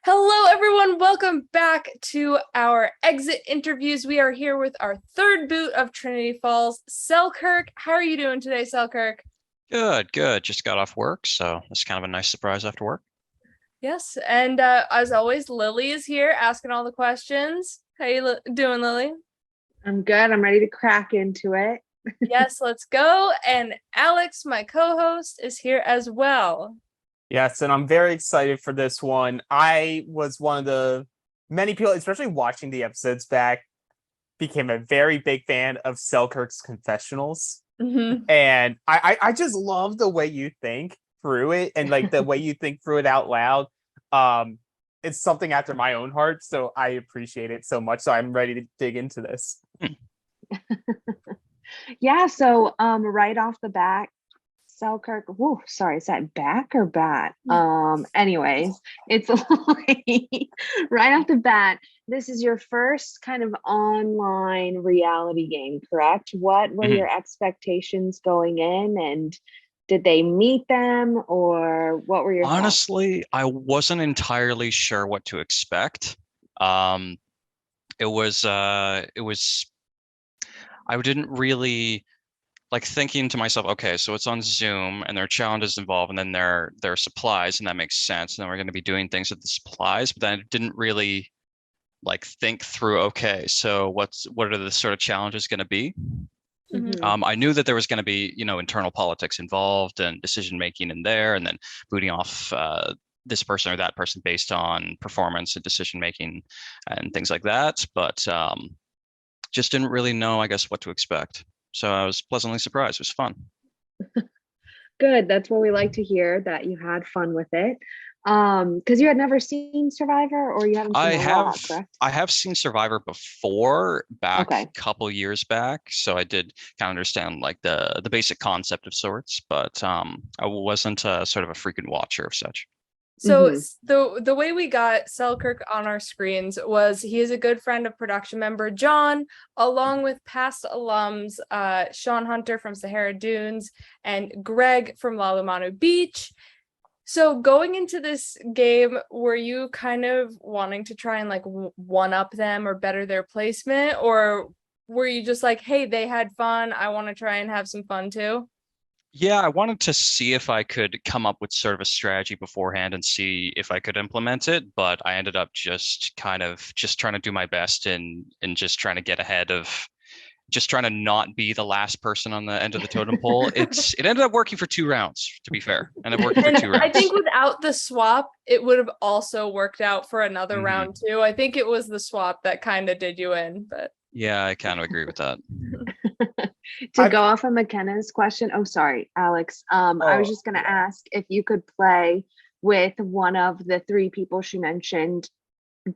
Hello, everyone. Welcome back to our exit interviews. We are here with our third boot of Trinity Falls, Selkirk. How are you doing today, Selkirk? Good. Just got off work, so it's kind of a nice surprise after work. Yes, and as always, Lily is here asking all the questions. How you doing, Lily? I'm good. I'm ready to crack into it. Yes, let's go. And Alex, my co-host, is here as well. Yes, and I'm very excited for this one. I was one of the many people, especially watching the episodes back, became a very big fan of Selkirk's confessionals. And I just love the way you think through it and like the way you think through it out loud. It's something after my own heart, so I appreciate it so much. So I'm ready to dig into this. Yeah, so right off the bat, Selkirk, whoa, sorry, is that back or bat? Anyways, it's like right off the bat, this is your first kind of online reality game, correct? What were your expectations going in, and did they meet them, or what were your Honestly, I wasn't entirely sure what to expect. It was I didn't really like thinking to myself, okay, so it's on Zoom and there are challenges involved and then there are supplies, and that makes sense. And then we're going to be doing things with the supplies, but then I didn't really like think through, okay, so what are the sort of challenges going to be? I knew that there was going to be, internal politics involved and decision making in there, and then booting off this person or that person based on performance and decision making and things like that. But just didn't really know, I guess, what to expect. So I was pleasantly surprised. It was fun. Good. That's what we like to hear, that you had fun with it. Because you had never seen Survivor, or you haven't seen a lot, correct? I have seen Survivor before, back Okay. a couple years back, so I did kind of understand like the basic concept of sorts, but I wasn't sort of a frequent watcher of such. So the way we got Selkirk on our screens was he is a good friend of production member Jon, along with past alums Sean Hunter from Sahara Dunes and Greg from Lalamanu Beach. So going into this game, were you kind of wanting to try and like one up them or better their placement, or were you just like, hey, they had fun, I want to try and have some fun too? Yeah, I wanted to see if I could come up with sort of a strategy beforehand and see if I could implement it, but I ended up just kind of just trying to do my best and just trying to get ahead of just trying to not be the last person on the end of the totem pole. It ended up working for 2 rounds, to be fair. Ended up working for 2 rounds. I think without the swap, it would have also worked out for another round too. I think it was the swap that kind of did you in, but yeah, I kind of agree with that. To go off of McKenna's question, oh, sorry, Alex. I was just going to ask if you could play with one of the three people she mentioned,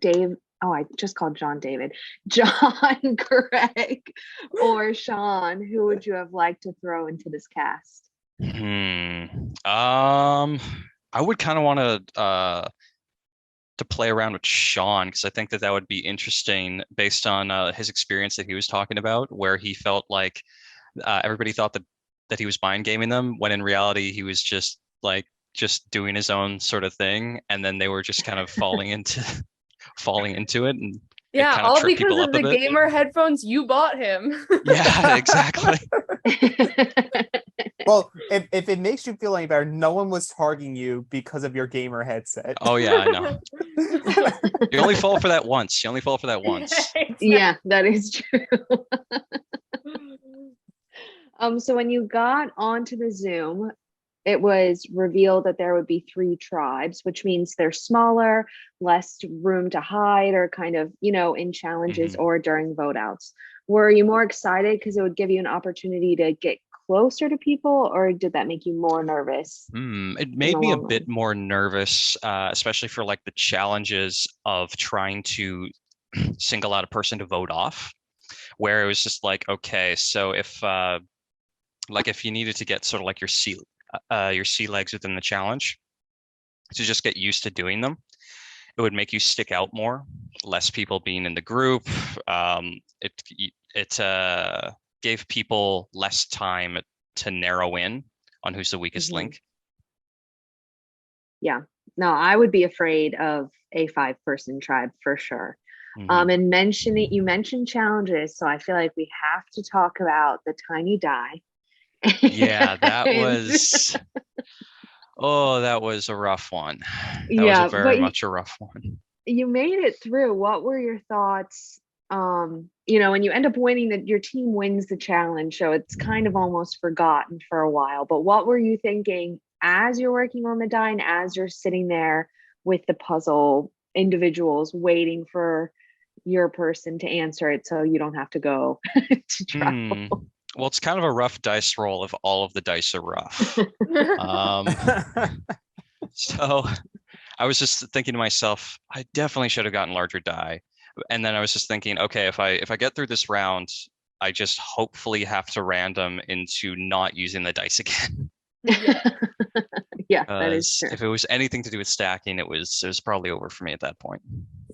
Dave. Oh, I just called John David, Jon, Greg, or Sean. Who would you have liked to throw into this cast? I would kind of want to play around with Sean, because I think that would be interesting based on his experience that he was talking about, where he felt like everybody thought that he was mind gaming them, when in reality he was just doing his own sort of thing, and then they were just kind of falling into it, and yeah, it kind of all tripped because people of up a the bit. gamer headphones you bought him. Yeah, exactly. Well, if it makes you feel any better, no one was targeting you because of your gamer headset. Oh yeah, I know. You only fall for that once. Yeah, that is true. So when you got onto the Zoom, it was revealed that there would be 3 tribes, which means they're smaller, less room to hide, or kind of, in challenges or during vote outs. Were you more excited because it would give you an opportunity to get closer to people, or did that make you more nervous? It made me a bit more nervous, especially for like the challenges of trying to single out a person to vote off, where it was just like, okay, so if you needed to get sort of like your sea legs within the challenge to just get used to doing them, it would make you stick out more. Less people being in the group, it gave people less time to narrow in on who's the weakest link. Yeah, No, I would be afraid of a 5-person tribe for sure. And you mentioned challenges, so I feel like we have to talk about the tiny die. Yeah, that was that was a rough one. That was Yeah, a very much a rough one. You made it through. What were your thoughts? And you end up winning your team wins the challenge, so it's kind of almost forgotten for a while. But what were you thinking as you're working on the die and as you're sitting there with the puzzle individuals waiting for your person to answer it so you don't have to go to travel? Well, it's kind of a rough dice roll if all of the dice are rough. So I was just thinking to myself, I definitely should have gotten larger die. And then I was just thinking, okay, if I get through this round, I just hopefully have to random into not using the dice again. Yeah, that is true. If it was anything to do with stacking, it was probably over for me at that point.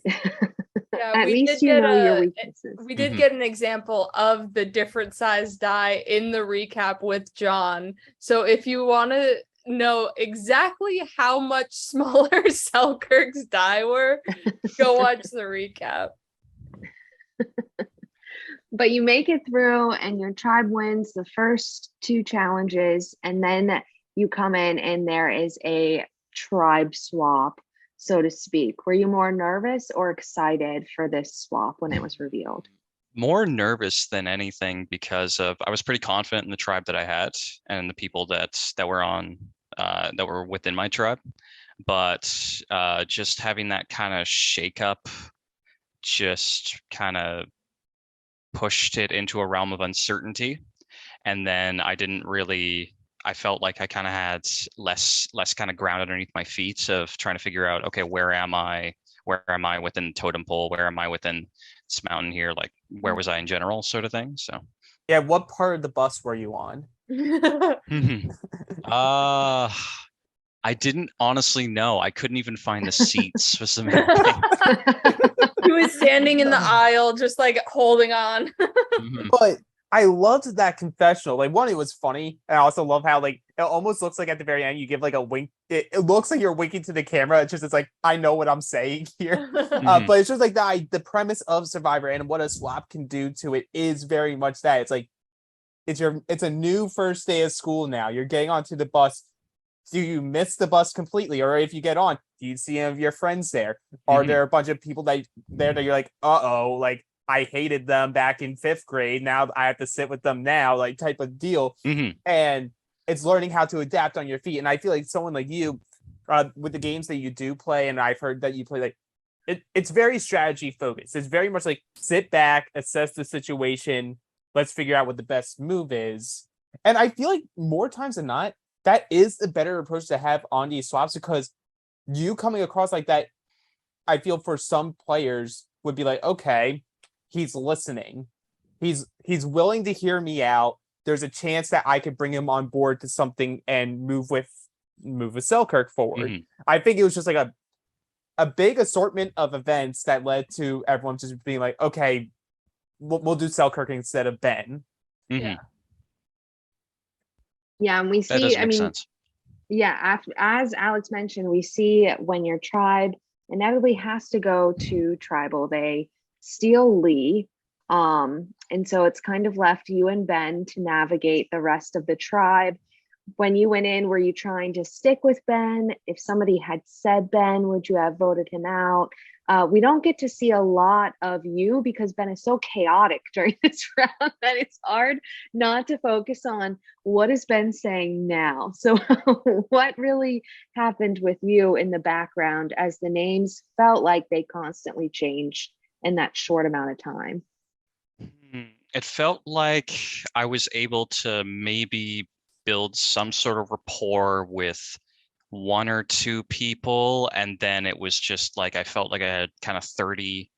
Yeah, at least you know your weaknesses. We did get an example of the different size die in the recap with Jon. So if you want to know exactly how much smaller Selkirk's die were, go watch the recap. But you make it through and your tribe wins the first 2 challenges, and then you come in and there is a tribe swap, so to speak. Were you more nervous or excited for this swap when it was revealed? More nervous than anything because I was pretty confident in the tribe that I had and the people that were on that were within my tribe, but just having that kind of shakeup just kind of pushed it into a realm of uncertainty. And then I felt like I kind of had less kind of ground underneath my feet of trying to figure out, okay, where am I within the totem pole? Where am I within this mountain here? Like, where was I in general, sort of thing. So yeah, what part of the bus were you on? I didn't honestly know. I couldn't even find the seats was the main thing. He was standing in the aisle, just like holding on. But I loved that confessional. Like, one, it was funny. And I also love how, like, it almost looks like at the very end you give like a wink. It looks like you're winking to the camera. It's like, I know what I'm saying here. But it's just like the premise of Survivor and what a swap can do to it is very much that. It's like it's a new first day of school now. You're getting onto the bus. Do you miss the bus completely? Or if you get on, do you see any of your friends there? Are there a bunch of people that you're like, uh-oh, like I hated them back in 5th grade. Now I have to sit with them now, like type of deal. And it's learning how to adapt on your feet. And I feel like someone like you, with the games that you do play, and I've heard that you play, like it's very strategy focused. It's very much like sit back, assess the situation, let's figure out what the best move is. And I feel like more times than not, that is a better approach to have on these swaps, because you coming across like that, I feel for some players would be like, okay, he's listening. He's willing to hear me out. There's a chance that I could bring him on board to something and move with Selkirk forward. I think it was just like a big assortment of events that led to everyone just being like, okay, we'll do Selkirk instead of Ben. Yeah, and we see, that does make sense. Yeah, as Alex mentioned, we see when your tribe inevitably has to go to tribal, they steal Lee. And so it's kind of left you and Ben to navigate the rest of the tribe. When you went in, were you trying to stick with Ben? If somebody had said Ben, would you have voted him out? We don't get to see a lot of you because Ben is so chaotic during this round that it's hard not to focus on what is Ben saying now. So what really happened with you in the background as the names felt like they constantly changed in that short amount of time? It felt like I was able to maybe build some sort of rapport with 1 or 2 people, and then it was just like I felt like I had kind of 30%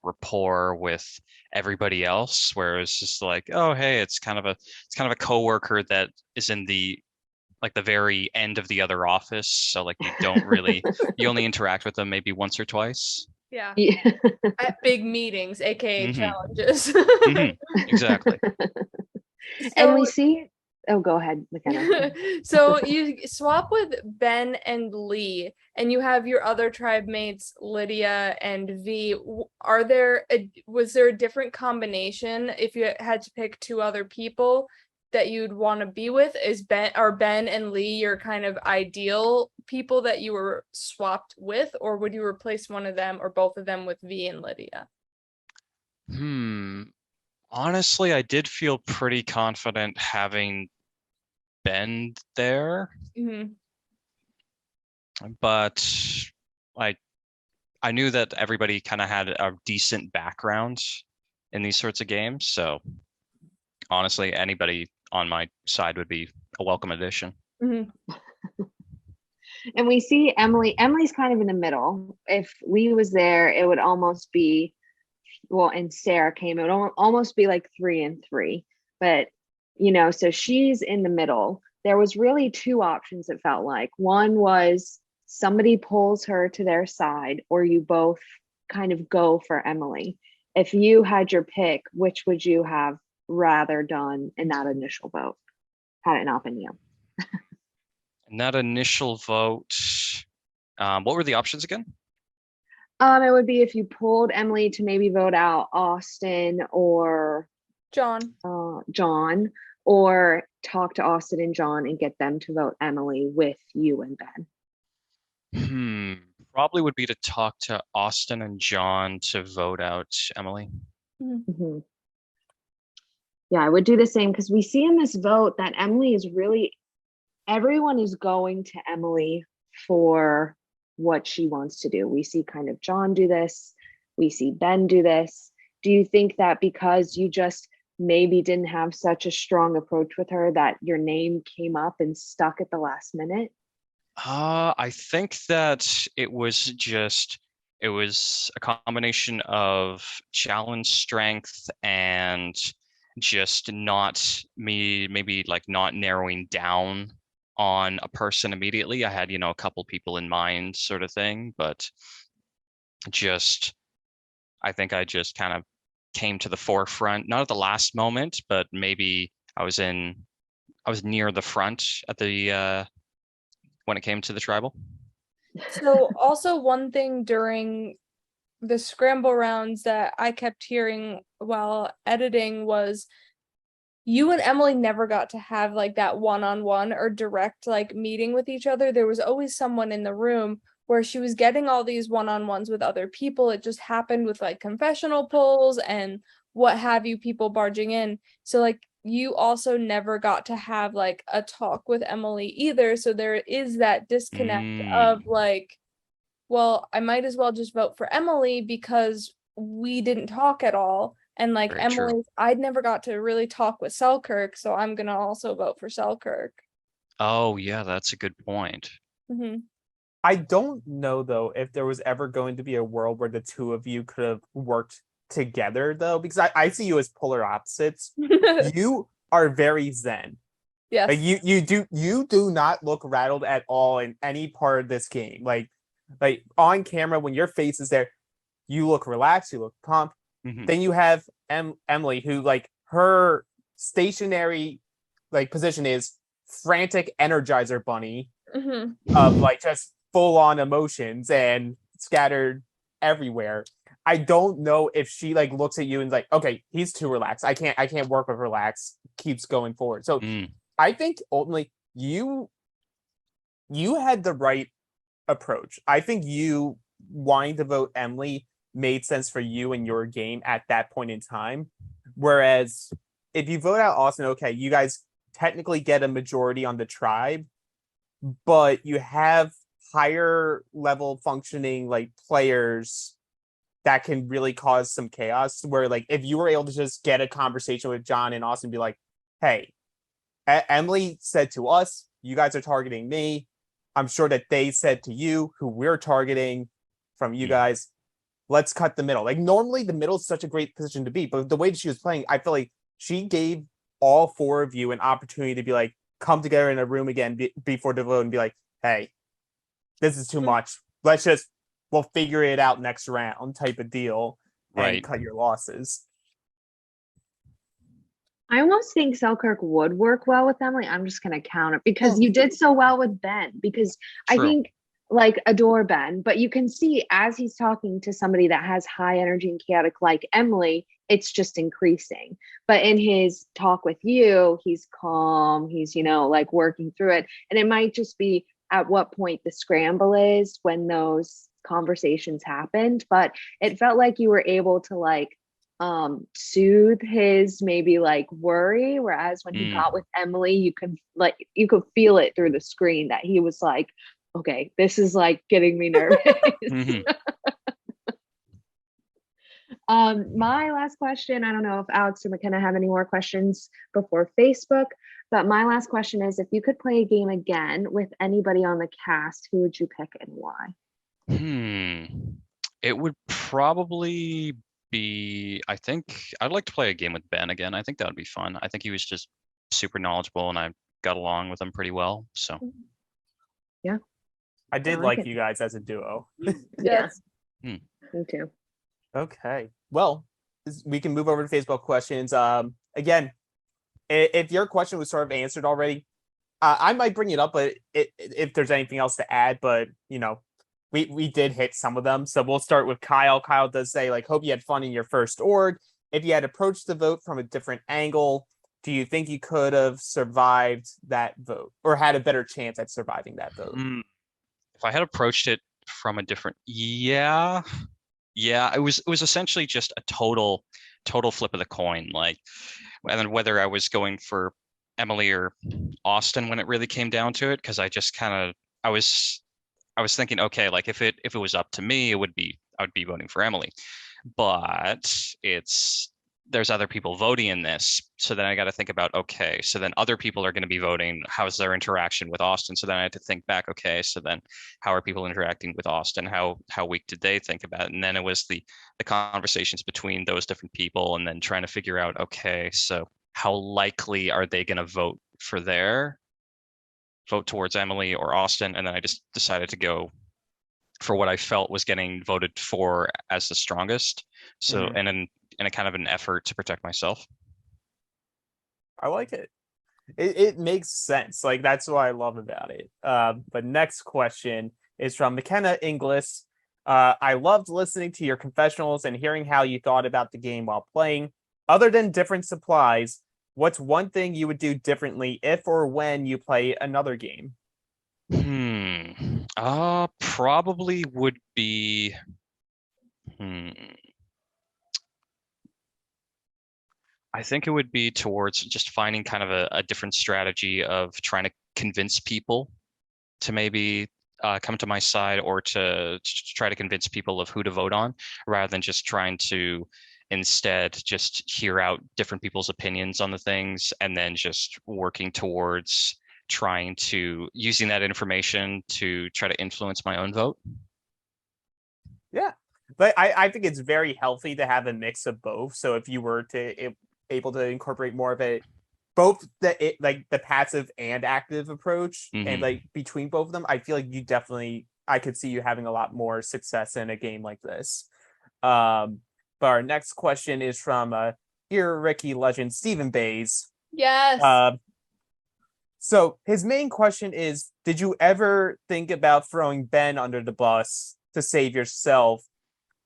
rapport with everybody else, where it's just like, oh hey, it's kind of a coworker that is in the very end of the other office, so like you only interact with them maybe once or twice. Yeah. At big meetings, aka challenges. Exactly. And we see Oh, go ahead, McKenna. So you swap with Ben and Lee, and you have your other tribe mates, Lydia and Vee. Was there a different combination if you had to pick two other people that you'd want to be with? Is Ben and Lee your kind of ideal people that you were swapped with, or would you replace one of them or both of them with Vee and Lydia? Honestly, I did feel pretty confident having Ben there, Mm-hmm. but I knew that everybody kind of had a decent background in these sorts of games, so honestly, anybody on my side would be a welcome addition. Mm-hmm. And we see Emily. Emily's kind of in the middle. If Lee was there, it would almost be, well, and Sarah came, it would almost be like 3 and 3. But, so she's in the middle. There was really two options, it felt like. One was somebody pulls her to their side, or you both kind of go for Emily. If you had your pick, which would you have rather done in that initial vote, had it not been you? In that initial vote, what were the options again? It would be if you pulled Emily to maybe vote out Austin or John, or talk to Austin and John and get them to vote Emily with you and Ben. Probably would be to talk to Austin and John to vote out Emily. Mm-hmm. Yeah, I would do the same, because we see in this vote that Emily is really, everyone is going to Emily for what she wants to do. We see kind of John do this. We see Ben do this. Do you think that because you just maybe didn't have such a strong approach with her that your name came up and stuck at the last minute? I think that it was a combination of challenge strength and just not narrowing down on a person immediately. I had, a couple people in mind sort of thing, but I think I just kind of came to the forefront, not at the last moment, but maybe I was near the front at the when it came to the tribal. So also one thing during the scramble rounds that I kept hearing while editing was you and Emily never got to have like that one-on-one or direct like meeting with each other. There was always someone in the room where she was getting all these one-on-ones with other people. It just happened with like confessional polls and what have you, people barging in. So like you also never got to have like a talk with Emily either. So there is that disconnect of like, well, I might as well just vote for Emily because we didn't talk at all. And like Very Emily, true. I'd never got to really talk with Selkirk, so I'm gonna also vote for Selkirk. Oh yeah, that's a good point. Mm-hmm. I don't know though if there was ever going to be a world where the two of you could have worked together though, because I see you as polar opposites. You are very zen. Yes. Like you do not look rattled at all in any part of this game. Like on camera when your face is there, you look relaxed, you look pumped. Mm-hmm. Then you have Emily, who like her stationary like position is frantic Energizer Bunny of like just full on emotions and scattered everywhere. I don't know if she like looks at you and like, okay, he's too relaxed. I can't work with relax. Keeps going forward. So I think ultimately you had the right approach. I think you wanting to vote Emily made sense for you and your game at that point in time. Whereas if you vote out Austin, okay, you guys technically get a majority on the tribe, but you have higher level functioning like players that can really cause some chaos. Where like if you were able to just get a conversation with John and Austin, be like, hey, Emily said to us, you guys are targeting me. I'm sure that they said to you, who we're targeting from you guys, let's cut the middle. Like normally the middle is such a great position to be, but the way she was playing, I feel like she gave all four of you an opportunity to be like, come together in a room again before the vote and be like, hey, this is too much. We'll figure it out next round type of deal and cut your losses. I almost think Selkirk would work well with Emily. I'm just gonna count it because you did so well with Ben. Because I True. think like adore Ben, but you can see as he's talking to somebody that has high energy and chaotic like Emily, it's just increasing. But in his talk with you, he's calm, he's like working through it. And it might just be at what point the scramble is when those conversations happened. But it felt like you were able to like soothe his maybe like worry, whereas when he got with Emily, you could feel it through the screen that he was like, okay, this is like getting me nervous. My last question, I don't know if Alex or McKenna have any more questions before Facebook, but my last question is, if you could play a game again with anybody on the cast, who would you pick and why? It would probably be, I think I'd like to play a game with Ben again. I think that would be fun. I think he was just super knowledgeable and I got along with him pretty well. So yeah. I did like you guys as a duo. Yes. Me too. Okay. Well, we can move over to Facebook questions. Again, if your question was sort of answered already, I might bring it up, but if there's anything else to add, but we did hit some of them. So we'll start with Kyle. Kyle does say, like, hope you had fun in your first org. If you had approached the vote from a different angle, do you think you could have survived that vote or had a better chance at surviving that vote? If I had approached it from a different, yeah, it was essentially just a total flip of the coin. Like, and then whether I was going for Emily or Austin when it really came down to it, because I just kind of I was thinking, okay, like if it was up to me, I would be voting for Emily, but there's other people voting in this, so then I got to think about, okay, so then other people are going to be voting. How's their interaction with Austin? So then I had to think back, okay, so then how are people interacting with Austin? How weak did they think about it? And then it was the conversations between those different people, and then trying to figure out, okay, so how likely are they going to vote towards Emily or Austin? And then I just decided to go for what I felt was getting voted for as the strongest. So, and in a kind of an effort to protect myself. I like it. It makes sense. Like, that's what I love about it. But next question is from McKenna Inglis. I loved listening to your confessionals and hearing how you thought about the game while playing. Other than different supplies, what's one thing you would do differently if or when you play another game? Probably would be. I think it would be towards just finding kind of a different strategy of trying to convince people to maybe come to my side, or to try to convince people of who to vote on, rather than just trying to instead just hear out different people's opinions on the things, and then just working towards trying to using that information to try to influence my own vote. Yeah, but I think it's very healthy to have a mix of both. So if you were able to incorporate more of both the passive and active approach, and like between both of them, I feel like I could see you having a lot more success in a game like this. But our next question is from Here Ricky legend Stephen Bays. Yes. So his main question is, did you ever think about throwing Ben under the bus to save yourself,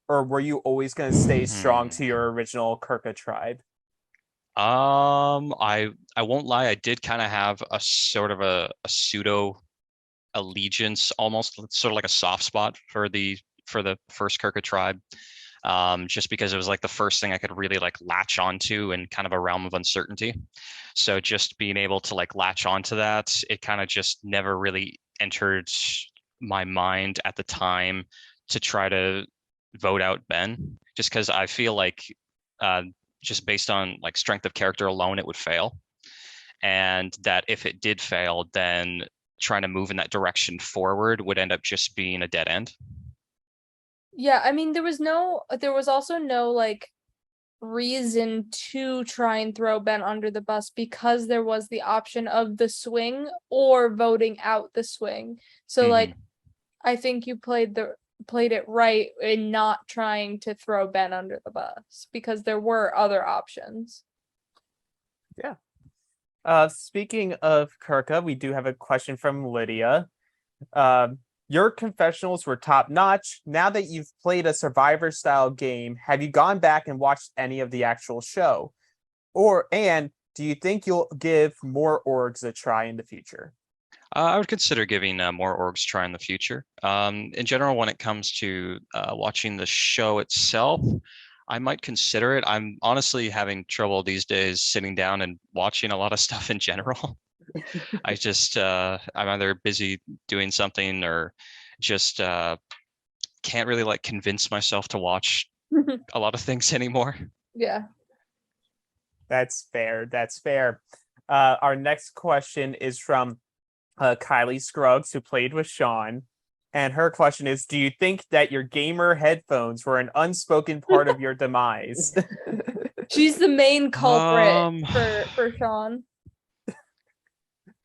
or were you always going to stay strong to your original Kirka tribe? I won't lie, I did kind of have a sort of a pseudo allegiance, almost sort of like a soft spot for the first Kirka tribe. Just because it was like the first thing I could really like latch onto in kind of a realm of uncertainty. So just being able to like latch onto that, it kind of just never really entered my mind at the time to try to vote out Ben, just because I feel like just based on like strength of character alone, it would fail. And that if it did fail, then trying to move in that direction forward would end up just being a dead end. Yeah, I mean, there was also no like reason to try and throw Ben under the bus, because there was the option of the swing or voting out the swing. So like, I think you played it right in not trying to throw Ben under the bus, because there were other options. Speaking of Kirka, we do have a question from Lydia. Your confessionals were top notch. Now that you've played a Survivor style game, have you gone back and watched any of the actual show? And do you think you'll give more orgs a try in the future? I would consider giving more orgs a try in the future. In general, when it comes to watching the show itself, I might consider it. I'm honestly having trouble these days sitting down and watching a lot of stuff in general. I just I'm either busy doing something or just can't really like convince myself to watch a lot of things anymore. Yeah. That's fair. That's fair. Our next question is from Kylie Scruggs, who played with Sean. And her question is, do you think that your gamer headphones were an unspoken part of your demise? She's the main culprit for Sean.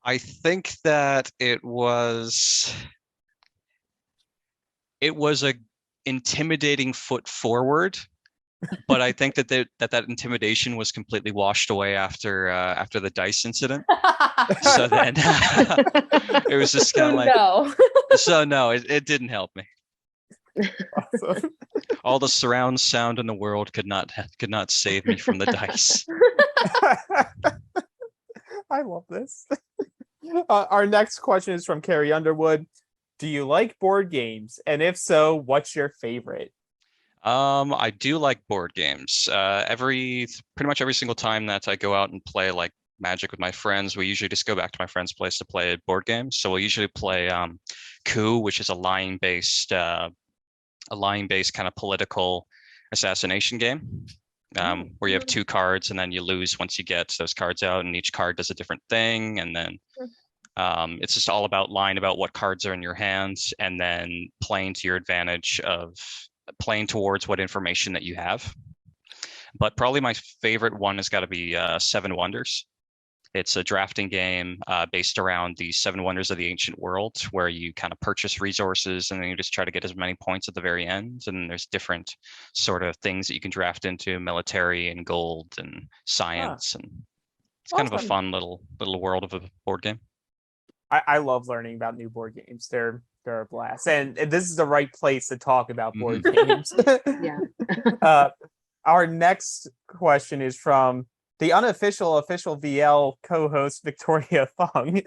I think that it was a intimidating foot forward, but I think that intimidation was completely washed away after the dice incident. So then it was just kind of like no. So no, it didn't help me. Awesome. All the surround sound in the world could not save me from the dice. I love this. Our next question is from Carrie Underwood. Do you like board games? And if so, what's your favorite? I do like board games. Pretty much every single time that I go out and play like Magic with my friends, we usually just go back to my friend's place to play board games. So we'll usually play Coup, which is a lying-based kind of political assassination game. Where you have 2 cards and then you lose once you get those cards out, and each card does a different thing. And then it's just all about lying about what cards are in your hands and then playing to your advantage of playing towards what information that you have. But probably my favorite one has got to be Seven Wonders. It's a drafting game based around the 7 wonders of the ancient world, where you kind of purchase resources and then you just try to get as many points at the very end. And there's different sort of things that you can draft into, military and gold and science. And it's kind of a fun little world of a board game. I love learning about new board games. They're a blast. And this is the right place to talk about board games. Yeah. Our next question is from the unofficial VL co-host Victoria Fung.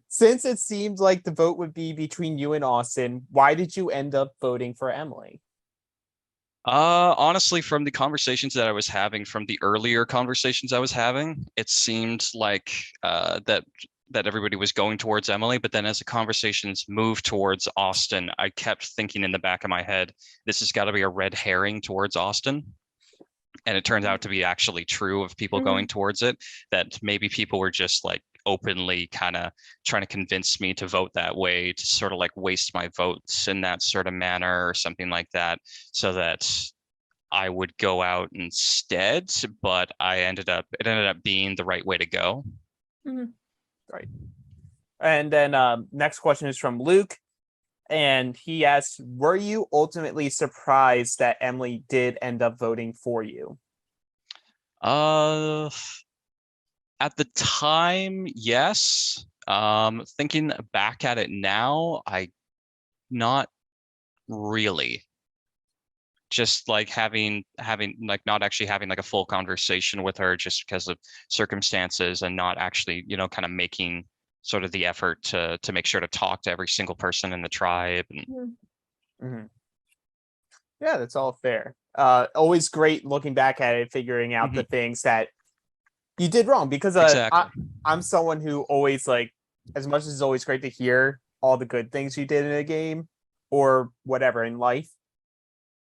Since it seemed like the vote would be between you and Austin, why did you end up voting for Emily? Honestly, from the conversations that I was having, from the earlier conversations I was having, it seemed like that everybody was going towards Emily. But then as the conversations moved towards Austin, I kept thinking in the back of my head, this has got to be a red herring towards Austin. And it turns out to be actually true of people going towards it, that maybe people were just like openly kind of trying to convince me to vote that way, to sort of like waste my votes in that sort of manner or something like that, so that I would go out instead. But it ended up being the right way to go. Right. And then next question is from Luke. And he asks, were you ultimately surprised that Emily did end up voting for you? At the time, yes. Thinking back at it now, not really. Just like having like not actually having like a full conversation with her just because of circumstances, and not actually, kind of making sort of the effort to make sure to talk to every single person in the tribe. And... Yeah, that's all fair. Always great looking back at it, figuring out the things that you did wrong, because Exactly. I'm someone who always, like, as much as it's always great to hear all the good things you did in a game or whatever in life,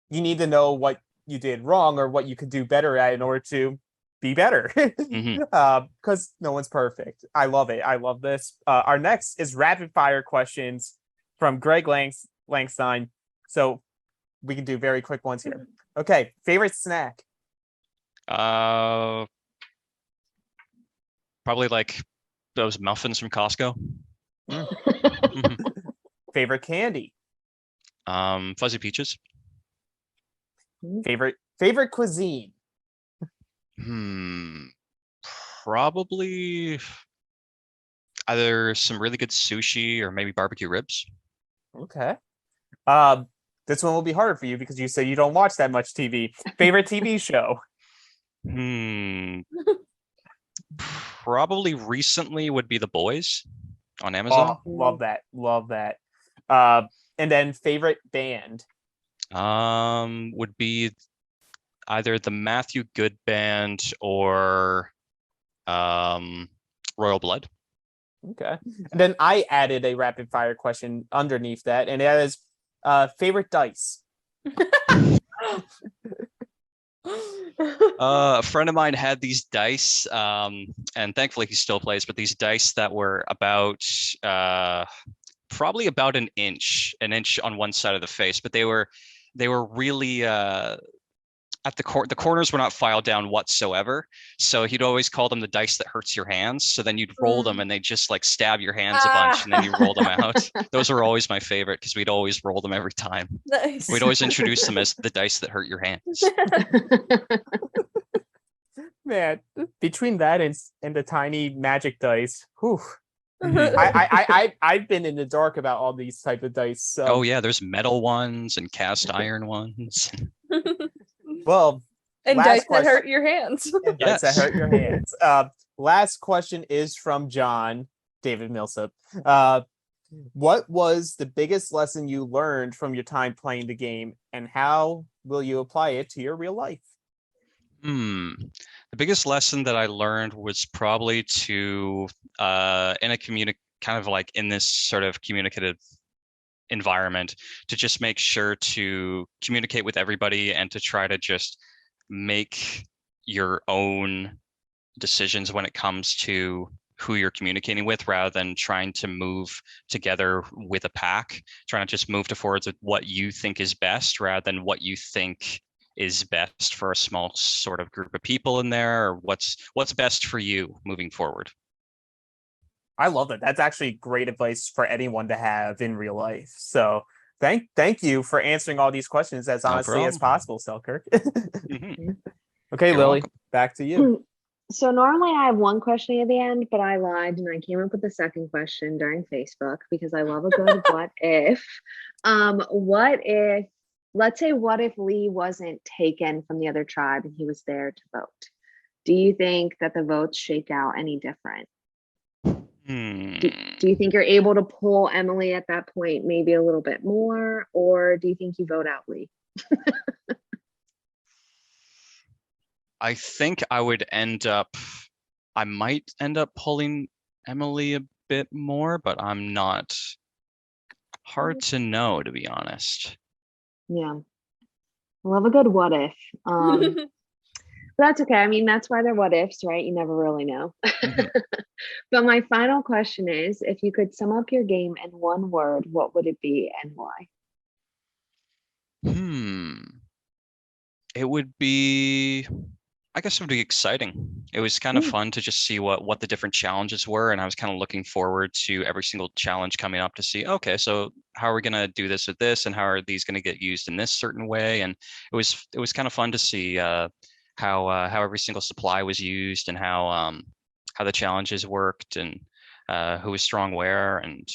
you need to know what you did wrong or what you could do better at in order to be better. Because no one's perfect. I love it. I love this. Our next is rapid fire questions from Greg Langstine. So we can do very quick ones here. Okay. Favorite snack? Probably like those muffins from Costco. Favorite candy? Fuzzy peaches. Favorite cuisine? Probably either some really good sushi or maybe barbecue ribs. Okay. This one will be harder for you because you say you don't watch that much TV. Favorite TV show? Probably recently would be The Boys on Amazon. Love that. Love that. And then favorite band? Would be either the Matthew Good Band or Royal Blood. Okay. And then I added a rapid fire question underneath that, and that is favorite dice. A friend of mine had these dice, and thankfully he still plays, but these dice that were about probably about an inch on one side of the face, but they were really at the corners were not filed down whatsoever. So he'd always call them the dice that hurts your hands. So then you'd roll them and they just like stab your hands a bunch and then you roll them out. Those were always my favorite because we'd always roll them every time. Nice. We'd always introduce them as the dice that hurt your hands. Man, between that and the tiny magic dice, whew. Mhm. I've been in the dark about all these type of dice. So. Oh yeah, there's metal ones and cast iron ones. Well, and dice that hurt your hands. And dice that hurt your hands. Last question is from John David Millsip. What was the biggest lesson you learned from your time playing the game, and how will you apply it to your real life? The biggest lesson that I learned was probably to in a kind of like in this sort of communicative environment, to just make sure to communicate with everybody and to try to just make your own decisions when it comes to who you're communicating with, rather than trying to move together with a pack, trying to just move towards what you think is best rather than what you think is best for a small sort of group of people in there, or what's best for you moving forward. I love that. That's actually great advice for anyone to have in real life. So thank you for answering all these questions as honestly as possible, Selkirk. Mm-hmm. Okay, You're Lily, welcome. back to you. So normally I have one question at the end, but I lied and I came up with the second question during Facebook because I love a good what if. What if, let's say, what if Lee wasn't taken from the other tribe and he was there to vote? Do you think that the votes shake out any different? Do you think you're able to pull Emily at that point maybe a little bit more, or do you think you vote out Lee? I think I might end up pulling Emily a bit more, but I'm not. Hard to know, to be honest. Yeah. I love a good what if. But that's okay. I mean, that's why they're what ifs, right? You never really know. Mm-hmm. But my final question is, if you could sum up your game in one word, what would it be and why? It would be, I guess it would be exciting. It was kind of fun to just see what the different challenges were, and I was kind of looking forward to every single challenge coming up to see, okay, so how are we going to do this with this, and how are these going to get used in this certain way? And it was kind of fun to see how every single supply was used, and how the challenges worked, and who was strong where, and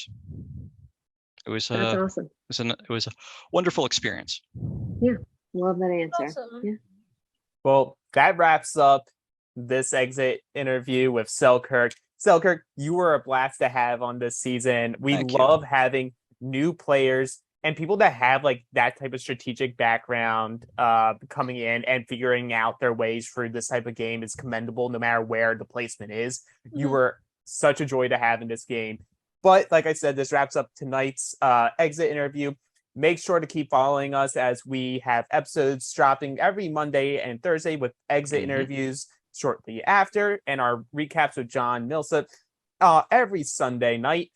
it was that's awesome. It was a wonderful experience. Yeah, love that answer. Awesome. Yeah. Well, that wraps up this exit interview with Selkirk. Selkirk, you were a blast to have on this season. We love having new players and people that have like that type of strategic background coming in and figuring out their ways through this type of game is commendable no matter where the placement is. Mm-hmm. You were such a joy to have in this game. But like I said, this wraps up tonight's exit interview. Make sure to keep following us as we have episodes dropping every Monday and Thursday with exit interviews shortly after, and our recaps with Jon Millsip every Sunday night.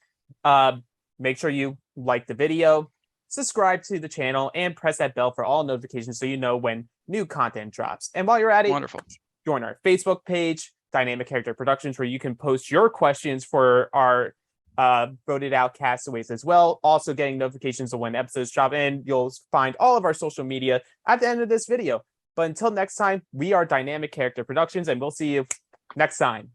Make sure you like the video, subscribe to the channel, and press that bell for all notifications so you know when new content drops. And while you're at it, join our Facebook page, Dynamic Character Productions, where you can post your questions for our voted out castaways as well. Also getting notifications of when episodes drop in. You'll find all of our social media at the end of this video. But until next time, we are Dynamic Character Productions, and we'll see you next time.